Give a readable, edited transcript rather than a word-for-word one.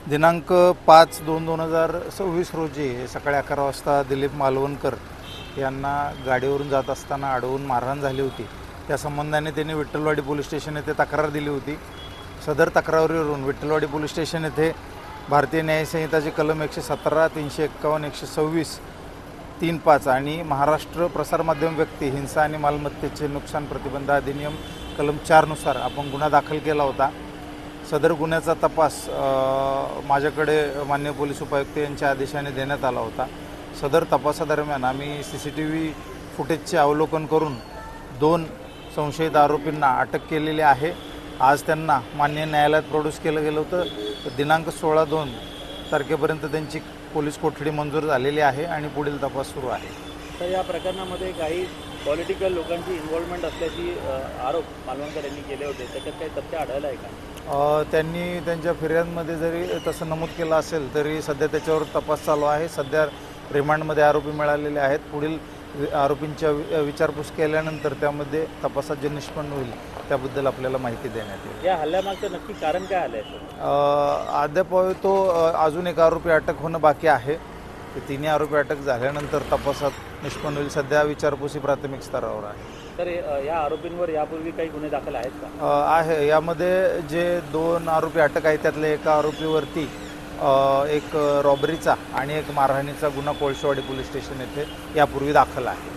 दिनांक 5/2/2026 रोजी सकाळी 11 वाजता दिलीप मालवणकर यांना गाडीवरून जात असताना अडवून मारहाण झाली होती। त्या संबंधाने त्यांनी विठ्ठलवाडी पोलीस स्टेशन येथे तक्रार दिली होती। सदर तक्रारीवरून विठ्ठलवाडी पोलीस स्टेशन येथे भारतीय न्याय संहिताची कलम 117, 351, 126, 35 आणि महाराष्ट्र प्रसारमाध्यम व्यक्ती हिंसा आणि मालमत्तेचे नुकसान प्रतिबंध अधिनियम कलम 4 नुसार आपण गुन्हा दाखल केला होता। सदर गुन्ह्याचा तपास माझ्याकडे माननीय पोलीस उपायुक्त यांच्या आदेशाने देण्यात आला होता। सदर तपासादरम्यान आम्ही CCTV फुटेजचे अवलोकन करून 2 संशयित आरोपींना अटक केलेली आहे। आज त्यांना माननीय न्यायालयात प्रोड्यूस केलं गेलं होतं। दिनांक 16/2 तारखेपर्यंत त्यांची पोलीस कोठडी मंजूर झालेली आहे आणि पुढील तपास सुरू आहे। तर या प्रकरणामध्ये काही पॉलिटिकल लोकांची इन्व्हॉल्वमेंट असल्याची आरोप मालवणकर यांनी केले होते, त्याच्यात काही तथ्य आढळलं आहे का? त्यांनी त्यांच्या फिर्यादमध्ये जरी तसं नमूद केलं असेल तरी सध्या त्याच्यावर तपास चालू आहे। सध्या रिमांडमध्ये आरोपी मिळालेले आहेत। पुढील आरोपींच्या विचारपूस केल्यानंतर त्यामध्ये तपासात जे निष्पन्न होईल त्याबद्दल आपल्याला माहिती देण्यात येईल। या हल्ल्यामागचं नक्की कारण काय आलं आहे? अद्याप तो अजून एक आरोपी अटक होणं बाकी आहे। ते तिन्ही आरोपी अटक झाल्यानंतर तपासात निष्पन्न होईल। सध्या विचारपूस ही प्राथमिक स्तरावर आहे। तर या आरोपींवर यापूर्वी काही गुन्हे दाखल आहेत का? आहे। यामध्ये जे 2 आरोपी अटक आहेत त्यातल्या एका आरोपीवरती एक रॉबरीचा आणि एक मारहाणीचा गुन्हा कोळशेवाडी पोलीस स्टेशन येथे यापूर्वी दाखल आहे।